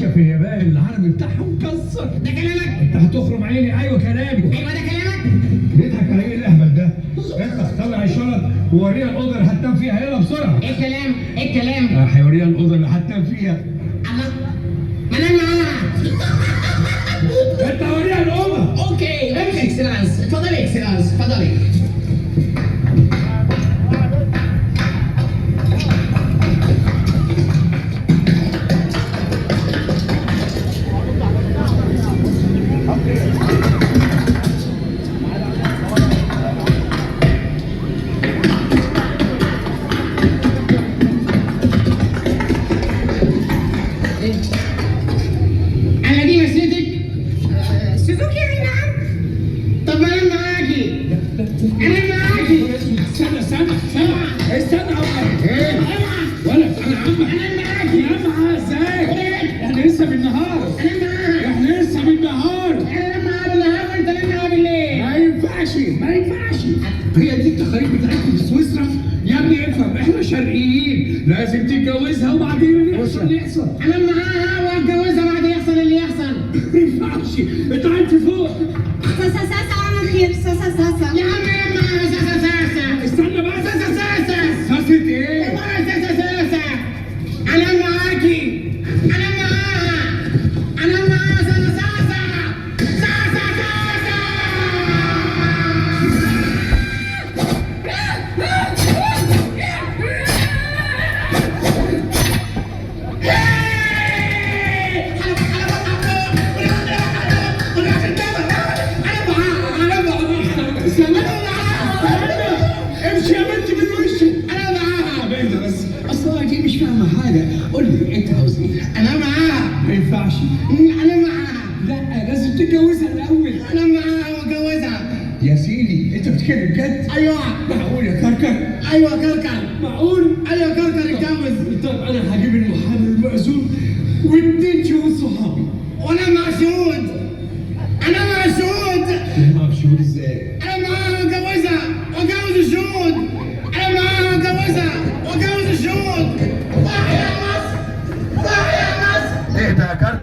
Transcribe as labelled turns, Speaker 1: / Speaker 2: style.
Speaker 1: عايشه في اليابان، العربي بتاعهم مكسر.
Speaker 2: ده كلامك؟
Speaker 1: انت هتخرم عيني. ايوه كلامي.
Speaker 2: ايوه ده كلامك؟
Speaker 1: بيضحك على ايه الاهبل ده؟ انت طلع الشنط ووريها الاوضه اللي هتنام فيها، يلا بسرعه.
Speaker 2: ايه الكلام؟ ايه الكلام؟
Speaker 1: هيوريها الاوضه اللي هتنام فيها.
Speaker 2: الله، ما انا معاها.
Speaker 1: انت وريها الاوضه.
Speaker 2: اوكي اكسلانس، اتفضلي اكسلانس، اتفضلي. انا دي مسيرتك؟ سوزوكي نعم. طب انا معاكي. انا معاكي.
Speaker 1: استنى ايه؟ ولا انا عمك.
Speaker 2: انا معاكي.
Speaker 1: يا عم ازاي؟ احنا لسه بالنهار.
Speaker 2: انا معاك.
Speaker 1: احنا لسه بالنهار.
Speaker 2: انا معاك بالنهار وانت معاك بالليل.
Speaker 1: ما ينفعش. هي دي التقاليد بتاعتكم في سويسرا؟ يا ابني افهم، احنا شرقيين، لازم تتجوزها وبعدين اللي يحصل اللي يحصل.
Speaker 2: انا معاها واتجوزها بعد يحصل اللي يحصل.
Speaker 1: ما ينفعش، انت عايز فوق.
Speaker 3: ساسا ساسا على خير. ساسا ساسا.
Speaker 2: يا عم يا معاها ساسا ساسا.
Speaker 1: استنى بقى.
Speaker 2: ساسا ساسا.
Speaker 1: ساسة ايه؟
Speaker 2: والله ساسا ساسا. انا معاكي. انا معاها. انا معاها ساسا ساسا. ساسا ساسا.
Speaker 1: امشي يا بنتي من وشي.
Speaker 2: انا معاها.
Speaker 1: بنت بس اصلا دي مش فاهمه حاجه. قول لي انت عاوز ايه؟
Speaker 2: انا معاها.
Speaker 1: ما ينفعش.
Speaker 2: انا معاها.
Speaker 1: لا لازم تتجوزها الاول.
Speaker 2: انا معاها واتجوزها.
Speaker 1: يا سيدي انت بتتكلم جد؟
Speaker 2: ايوه.
Speaker 1: معقول يا كركر؟
Speaker 2: ايوه كركر.
Speaker 1: معقول؟
Speaker 2: ايوه كركر اتجوز.
Speaker 1: طب انا هجيب المحامي المأذون واتنين شهود صحابي.
Speaker 2: وانا مع شهود. انا مع شهود.
Speaker 1: مع شهود ازاي؟
Speaker 2: انا معاها واتجوزها واتجوز الشهود. انا معاها واتجوزها واتجوز الشهود. صح يا مصر. صح يا مصر.
Speaker 1: اهدى يا كركر.